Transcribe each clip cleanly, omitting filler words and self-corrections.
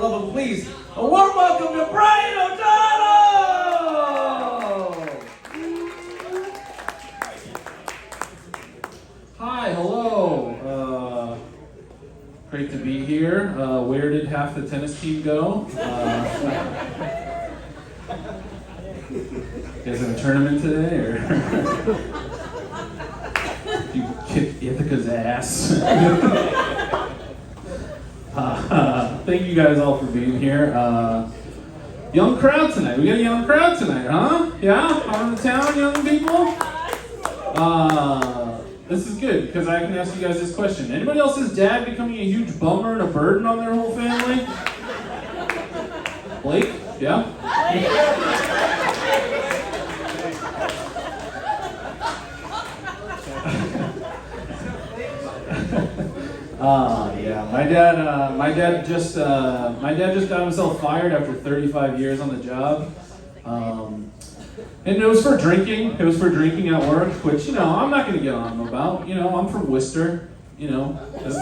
Please, a warm welcome to Bryan O'Donnell! Hi, hello. Great to be here. Where did half the tennis team go? You guys have a tournament today, or you kicked Ithaca's ass? Thank you guys all for being here. Young crowd tonight. We got a young crowd tonight, huh? Yeah? On the town, young people? This is good because I can ask you guys this question. Anybody else's dad becoming a huge bummer and a burden on their whole family? Blake? Yeah? Yeah. My dad just got himself fired after 35 years on the job, and it was for drinking. It was for drinking at work, which I'm not going to get on him about. I'm from Worcester. That's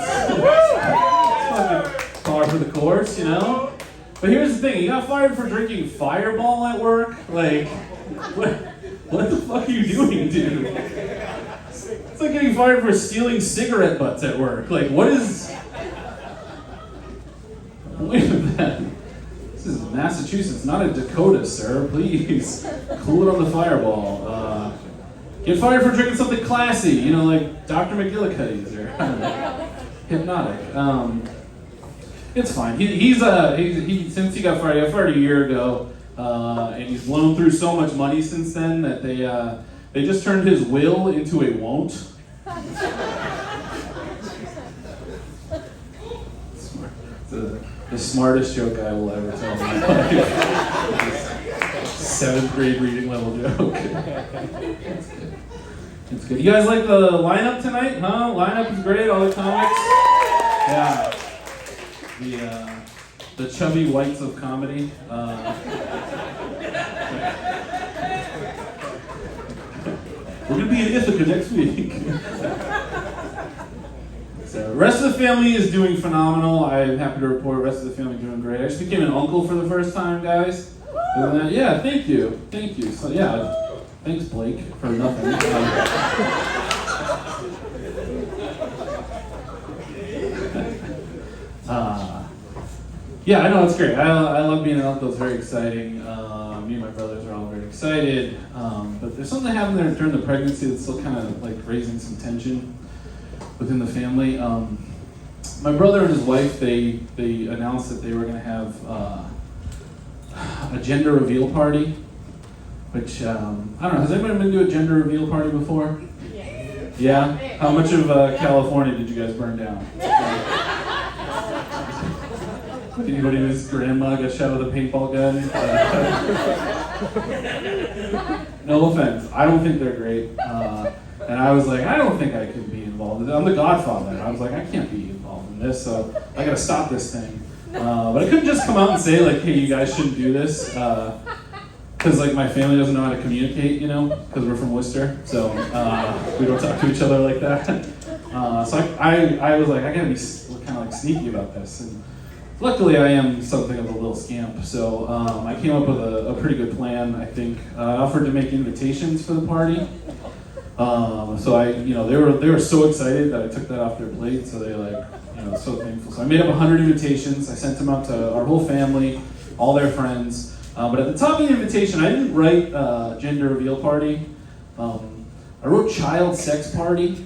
fucking par for the course. But here's the thing: he got fired for drinking Fireball at work. Like, what the fuck are you doing, dude? It's like getting fired for stealing cigarette butts at work. Like, what is... Wait a minute. This is Massachusetts, not a Dakota, sir. Please, cool it on the Fireball. Get fired for drinking something classy, like Dr. McGillicuddy's or Hypnotic. It's fine. He since he got fired a year ago, and he's blown through so much money since then that they just turned his will into a won't. It's the smartest joke I will ever tell in my life. 7th grade reading level joke. It's good. You guys like the lineup tonight, huh? Lineup is great, all the comics. Yeah. The chubby whites of comedy. We're going to be in Ithaca next week. So, the rest of the family is doing phenomenal. I'm happy to report the rest of the family doing great. I just became an uncle for the first time, guys. Yeah, thank you. Thank you. So, yeah, thanks, Blake, for nothing. Yeah, I know, it's great. I love being an uncle. It's very exciting. Me and my brothers are all very excited. But there's something that happened there during the pregnancy that's still kind of like raising some tension within the family. My brother and his wife, they announced that they were going to have a gender reveal party, which, I don't know, has anybody been to a gender reveal party before? Yes. Yeah? How much of California did you guys burn down? Anybody whose grandma got shot with a paintball gun? No offense. I don't think they're great. And I was like, I don't think I could be involved. I'm the godfather. I was like, I can't be involved in this, so I gotta stop this thing. But I couldn't just come out and say, like, hey, you guys shouldn't do this. Because, like, my family doesn't know how to communicate, because we're from Worcester. So we don't talk to each other like that. So I was like, I gotta be kind of like sneaky about this. And luckily, I am something of a little scamp, so I came up with a pretty good plan, I think. I offered to make invitations for the party. So they were so excited that I took that off their plate, so they so thankful. So I made up 100 invitations. I sent them out to our whole family, all their friends. But at the top of the invitation, I didn't write gender reveal party. I wrote child sex party.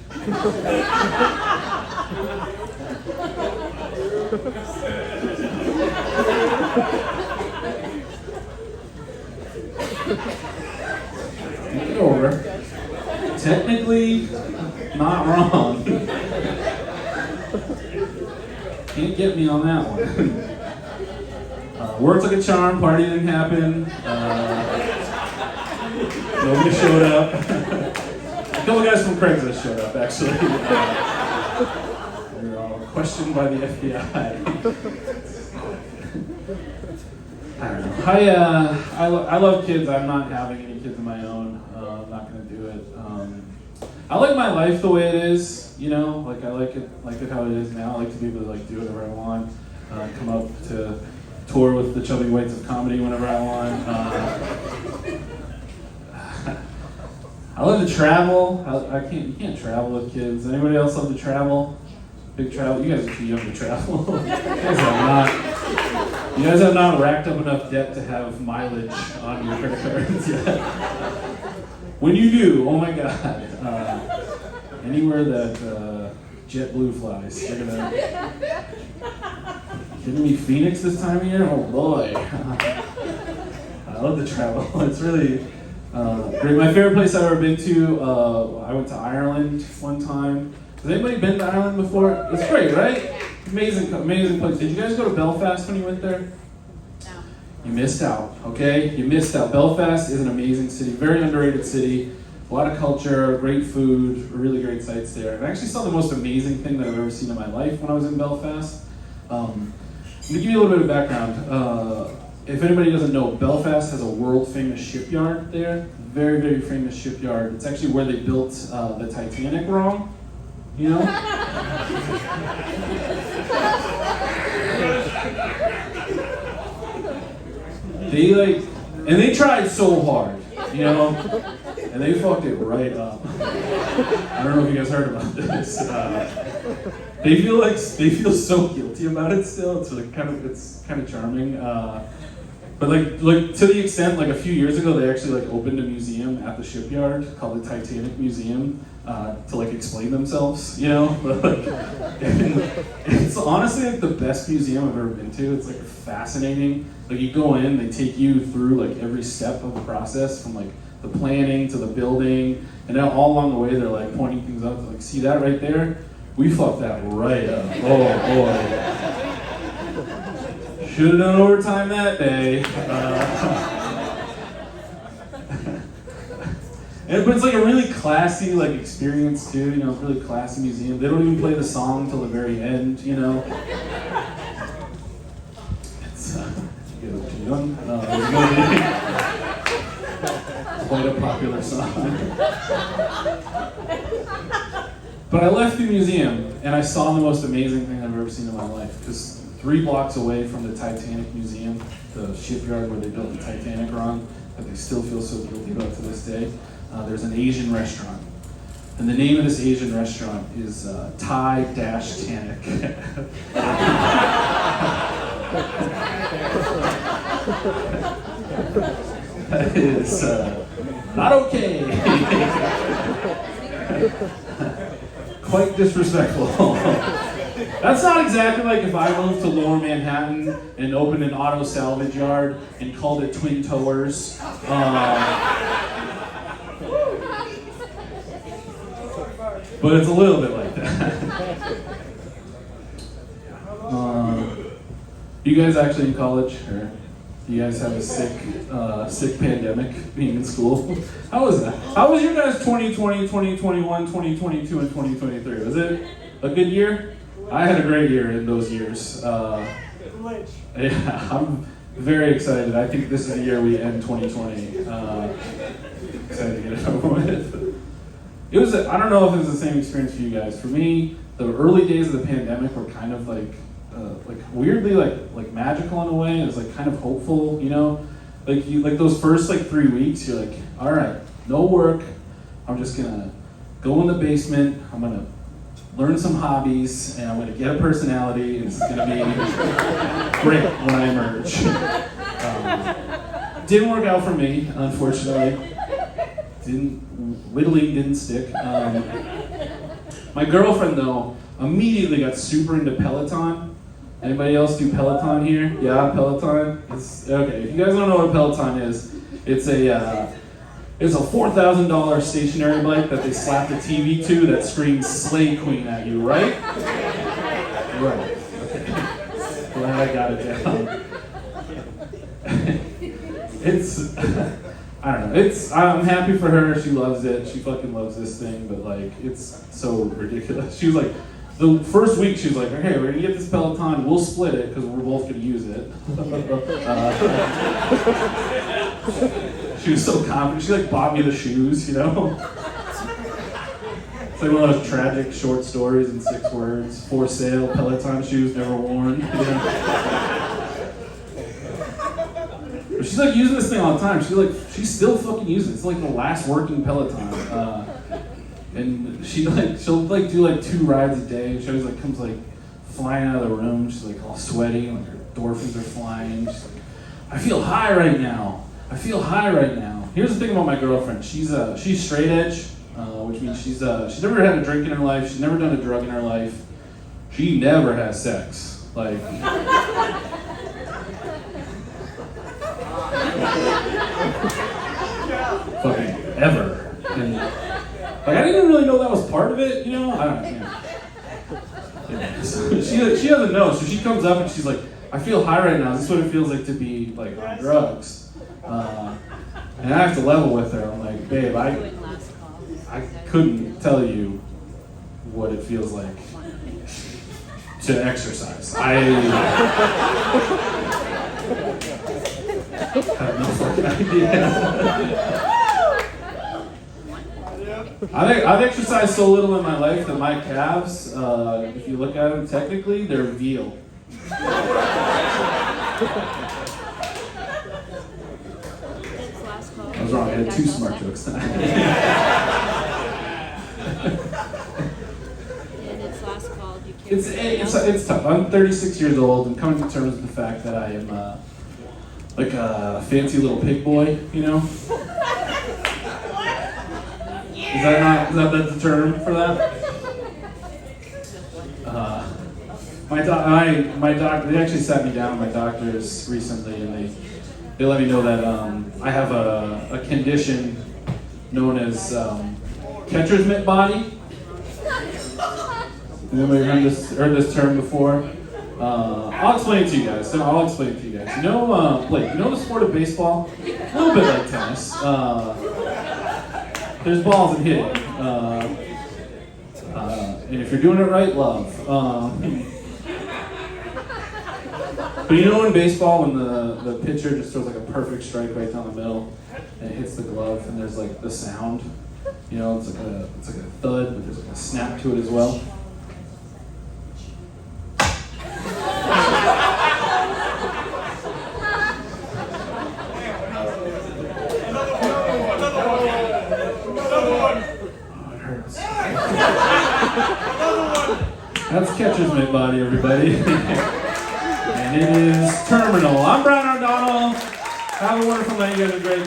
Think it over. Technically, not wrong. Can't get me on that one. Worked like a charm, party didn't happen. Nobody showed up. A couple guys from Craigslist showed up, actually. They were all questioned by the FBI. I don't know. I love kids. I'm not having any kids of my own. I'm not going to do it. I like my life the way it is. Like I like it how it is now. I like to be able to do whatever I want. Come up to tour with the Chubby Whites of comedy whenever I want. I love to travel. You can't travel with kids. Anybody else love to travel? Big travel? You guys are too young to travel. You guys have not racked up enough debt to have mileage on your credit cards yet. When you do, oh my God, anywhere that JetBlue flies, you're gonna. Kidding me, Phoenix this time of year? Oh boy. I love to travel. It's really great. My favorite place I've ever been to, I went to Ireland one time. Has anybody been to Ireland before? It's great, right? Amazing place. Did you guys go to Belfast when you went there? No. You missed out, okay? You missed out. Belfast is an amazing city, very underrated city. A lot of culture, great food, really great sights there. And I actually saw the most amazing thing that I've ever seen in my life when I was in Belfast. To give you a little bit of background, if anybody doesn't know, Belfast has a world famous shipyard there. Very, very famous shipyard. It's actually where they built the Titanic wrong, you know? They tried so hard, you know? And they fucked it right up. I don't know if you guys heard about this. They feel so guilty about it still. It's kind of charming. But to the extent, a few years ago, they actually opened a museum at the shipyard called the Titanic Museum to explain themselves, you know. It's honestly the best museum I've ever been to. It's fascinating. You go in, they take you through every step of the process from the planning to the building, and then all along the way they're pointing things out. They're see that right there? We fucked that right up. Oh boy. Should have done overtime that day. But it's a really classy experience too. You know, it's a really classy museum. They don't even play the song till the very end. You know. It's quite a popular song. But I left the museum and I saw the most amazing thing I've ever seen in my life. Because 3 blocks away from the Titanic Museum, the shipyard where they built the Titanic on, that they still feel so guilty about to this day, there's an Asian restaurant. And the name of this Asian restaurant is Thai-Tanic. That is not okay. Quite disrespectful. That's not exactly if I moved to Lower Manhattan and opened an auto salvage yard and called it Twin Towers. But it's a little bit like that. You guys actually in college? Or do you guys have a sick pandemic being in school? How was that? How was your guys' 2020, 2021, 2022, and 2023? Was it a good year? I had a great year in those years. Yeah, I'm very excited. I think this is the year we end 2020. Excited to get it over with. I don't know if it was the same experience for you guys. For me, the early days of the pandemic were kind of weirdly magical in a way. It was kind of hopeful, you know. Those first 3 weeks, you're all right, no work. I'm just gonna go in the basement. I'm gonna learn some hobbies, and I'm gonna get a personality. And it's gonna be great when I emerge. Didn't work out for me, unfortunately. Whittling didn't stick. My girlfriend though immediately got super into Peloton. Anybody else do Peloton here? Yeah, Peloton. Okay. If you guys don't know what a Peloton is, it's a $4,000 stationary bike that they slap the TV to that screams "Slay Queen" at you, right? Right. Okay. Glad I got it down. I don't know. I'm happy for her. She loves it. She fucking loves this thing. But it's so ridiculous. She was the first week she was okay, we're gonna get this Peloton. We'll split it because we're both gonna use it. She was so confident. She bought me the shoes, you know. It's one of those tragic short stories in 6 words. For sale, Peloton shoes never worn. You know? she's like using this thing all the time. She's still fucking using it. It's like the last working Peloton. And she'll do like 2 rides a day. She always like comes like flying out of the room. She's like all sweaty, and her endorphins are flying. She's like, I feel high right now. I feel high right now. Here's the thing about my girlfriend. She's straight edge, which means she's never had a drink in her life. She's never done a drug in her life. She never has sex. Like. Fucking ever. And, like, I didn't really know that was part of it, you know? I don't know. Yeah. So she doesn't know, so she comes up and she's like, I feel high right now. Is this what it feels like to be like on drugs? And I have to level with her. I'm like, babe, I couldn't tell you what it feels like to exercise. I have no fucking idea. I've exercised so little in my life that my calves, if you look at them technically, they're veal. I was wrong, I had 2 smart jokes tonight. It's tough. I'm 36 years old and coming to terms with the fact that I am like a fancy little pig boy, you know? Is that the term for that? My doctor, they actually sat me down with my doctors recently, and they let me know that I have a condition known as catcher's mitt body. Has anybody heard this term before? I'll explain it to you guys. You know, Blake, you know the sport of baseball? A little bit like tennis. There's balls and hitting. And if you're doing it right, love. But you know in baseball when the pitcher just throws like a perfect strike right down the middle and it hits the glove and there's like the sound, you know, it's like a thud, but there's like a snap to it as well. That's catcher's mitt body, everybody. And it is terminal. I'm Bryan O'Donnell. Have a wonderful night. You guys are great.